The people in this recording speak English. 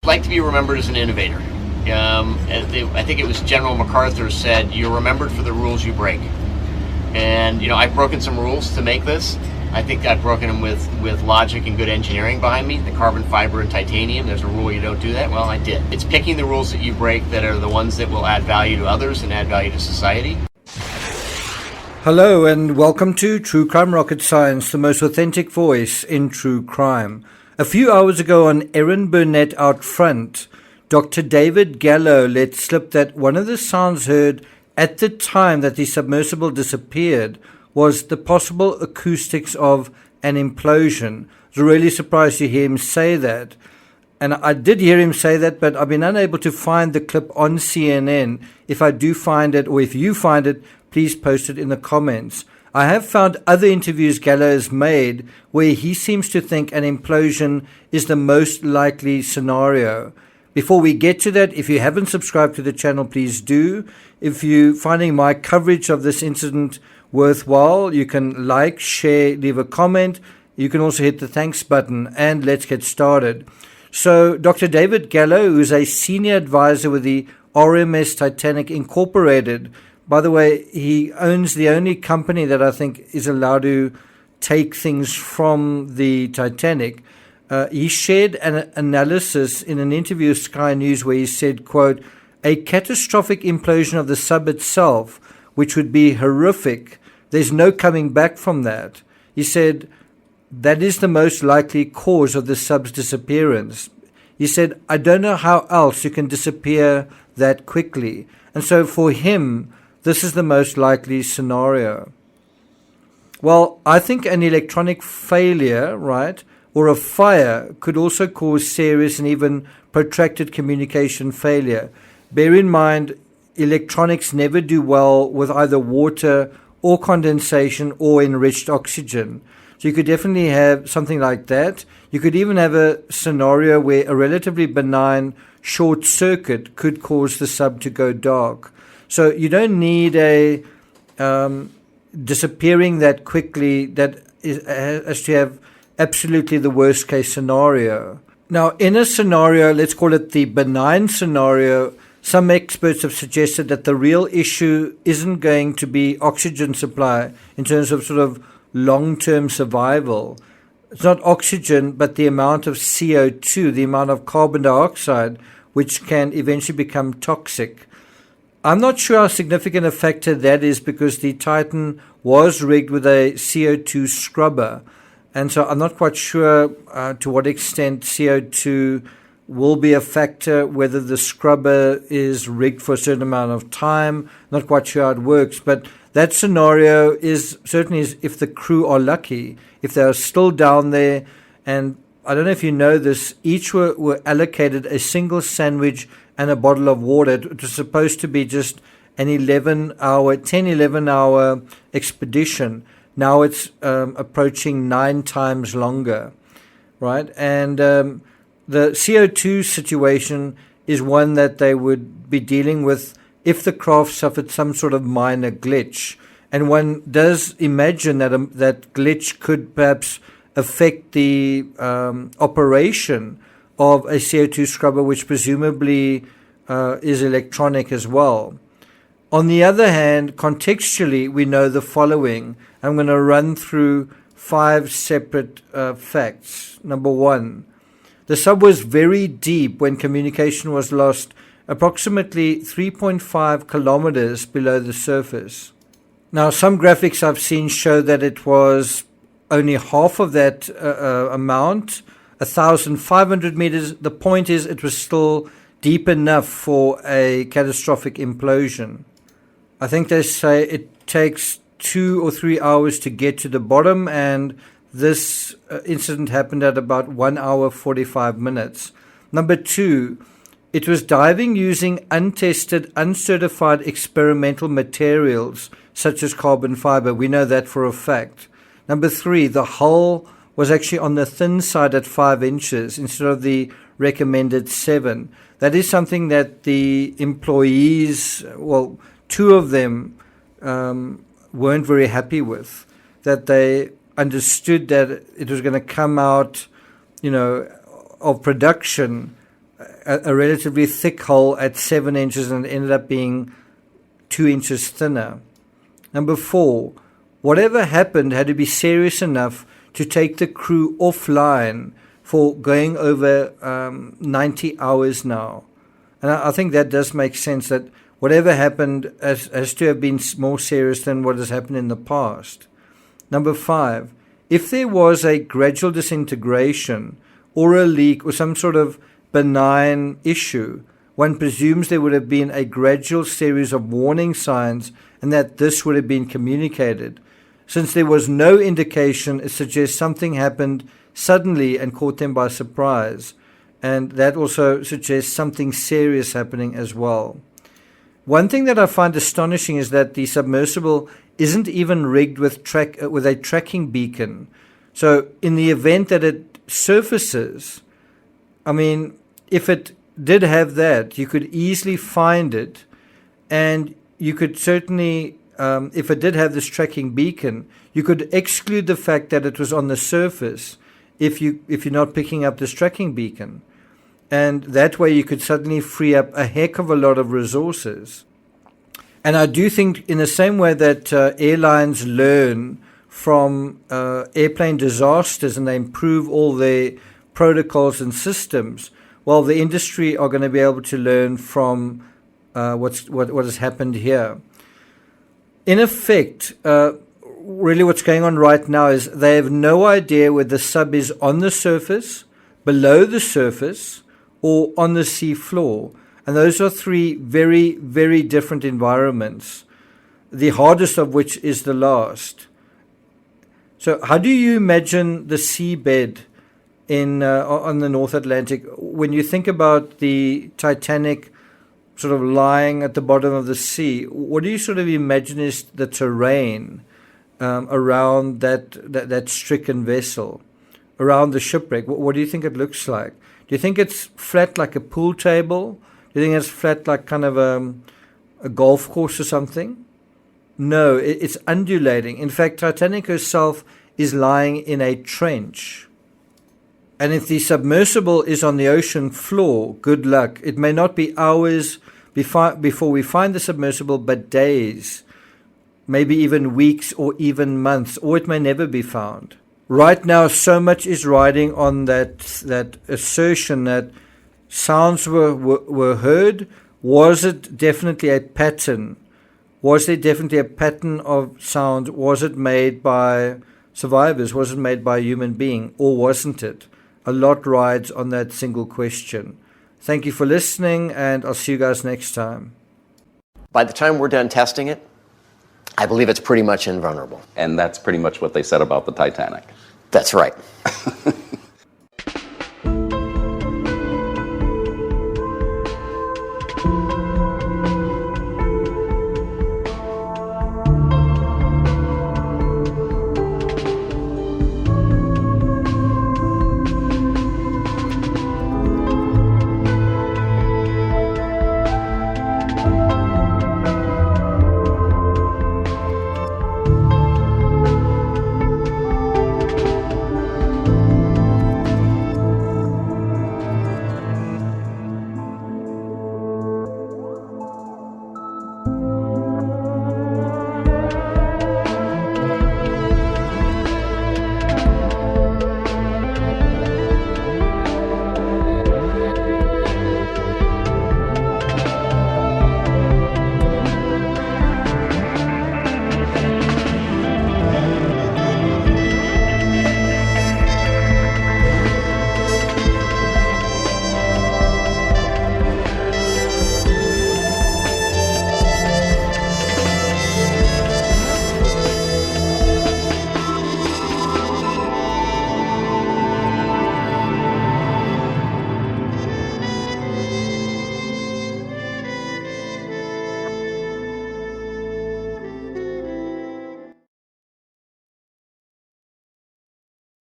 Like to be remembered as an innovator. I think it was General MacArthur said, "You're remembered for the rules you break." And I've broken some rules to make this. I think I've broken them with logic and good engineering behind me. The carbon fiber and titanium. There's a rule you don't do that. Well, I did. It's picking the rules that you break that are the ones that will add value to others and add value to society. Hello and welcome to True Crime Rocket Science, the most authentic voice in true crime. A few hours ago on Erin Burnett Out Front, Dr. David Gallo let slip that one of the sounds heard at the time that the submersible disappeared was the possible acoustics of an implosion. I was really surprised to hear him say that. And I did hear him say that, but I've been unable to find the clip on CNN. If I do find it, or if you find it, please post it in the comments. I have found other interviews Gallo has made where he seems to think an implosion is the most likely scenario. Before we get to that, if you haven't subscribed to the channel, please do. If you're finding my coverage of this incident worthwhile, you can like, share, leave a comment. You can also hit the thanks button, and let's get started. So Dr. David Gallo, who's a senior advisor with the RMS Titanic Incorporated. By the way, he owns the only company that I think is allowed to take things from the Titanic. He shared an analysis in an interview with Sky News where he said, quote, "A catastrophic implosion of the sub itself, which would be horrific. There's no coming back from that." He said, "That is the most likely cause of the sub's disappearance." He said, "I don't know how else you can disappear that quickly." And so for him, this is the most likely scenario. Well, I think an electronic failure, right, or a fire could also cause serious and even protracted communication failure. Bear in mind, electronics never do well with either water or condensation or enriched oxygen. So you could definitely have something like that. You could even have a scenario where a relatively benign short circuit could cause the sub to go dark. So you don't need a disappearing that quickly that has to have absolutely the worst case scenario. Now, in a scenario, let's call it the benign scenario, some experts have suggested that the real issue isn't going to be oxygen supply in terms of sort of long-term survival. It's not oxygen, but the amount of CO2, the amount of carbon dioxide, which can eventually become toxic. I'm not sure how significant a factor that is because the Titan was rigged with a CO2 scrubber. And so I'm not quite sure to what extent CO2 will be a factor, whether the scrubber is rigged for a certain amount of time. Not quite sure how it works. But that scenario is certainly if the crew are lucky, if they are still down there. And I don't know if you know this, each were allocated a single sandwich and a bottle of water. It was supposed to be just an 11 hour expedition. Now it's approaching 9 times longer, right? And the CO2 situation is one that they would be dealing with if the craft suffered some sort of minor glitch. And one does imagine that that glitch could perhaps affect the operation of a CO2 scrubber, which presumably is electronic as well. On the other hand, contextually, we know the following. I'm going to run through 5 separate facts. Number 1, the sub was very deep when communication was lost, approximately 3.5 kilometers below the surface. Now, some graphics I've seen show that it was only half of that amount, 1,500 meters. The point is it was still deep enough for a catastrophic implosion. I think they say it takes 2 or 3 hours to get to the bottom, and this incident happened at about 1 hour 45 minutes. Number 2, it was diving using untested, uncertified experimental materials such as carbon fiber. We know that for a fact. Number 3, the hull was actually on the thin side at 5 inches instead of the recommended 7. That is something that the employees, well, 2 of them weren't very happy with, that they understood that it was going to come out, of production a relatively thick hull at 7 inches and it ended up being 2 inches thinner. Number 4, whatever happened had to be serious enough to take the crew offline for going over 90 hours now. And I think that does make sense, that whatever happened has to have been more serious than what has happened in the past. Number 5, if there was a gradual disintegration or a leak or some sort of benign issue, one presumes there would have been a gradual series of warning signs and that this would have been communicated. Since there was no indication, it suggests something happened suddenly and caught them by surprise. And that also suggests something serious happening as well. One thing that I find astonishing is that the submersible isn't even rigged with a tracking beacon. So in the event that it surfaces, I mean, if it did have that, you could easily find it, and you could certainly, if it did have this tracking beacon, you could exclude the fact that it was on the surface if you're not picking up this tracking beacon. And that way you could suddenly free up a heck of a lot of resources. And I do think in the same way that airlines learn from airplane disasters and they improve all their protocols and systems, well, the industry are going to be able to learn from what has happened here. In effect, really what's going on right now is they have no idea whether the sub is on the surface, below the surface, or on the sea floor. And those are 3 very, very different environments, the hardest of which is the last. So how do you imagine the seabed on the North Atlantic? When you think about the Titanic sort of lying at the bottom of the sea, what do you sort of imagine is the terrain around that stricken vessel, around the shipwreck? What do you think it looks like? Do you think it's flat like a pool table? Do you think it's flat like kind of a golf course or something? No, it's undulating. In fact, Titanic herself is lying in a trench. And if the submersible is on the ocean floor, good luck. It may not be hours before we find the submersible, but days, maybe even weeks or even months, or it may never be found. Right now, so much is riding on that assertion that sounds were heard. Was it definitely a pattern? Was there definitely a pattern of sound? Was it made by survivors? Was it made by a human being? Or wasn't it? A lot rides on that single question. Thank you for listening, and I'll see you guys next time. By the time we're done testing it, I believe it's pretty much invulnerable. And that's pretty much what they said about the Titanic. That's right.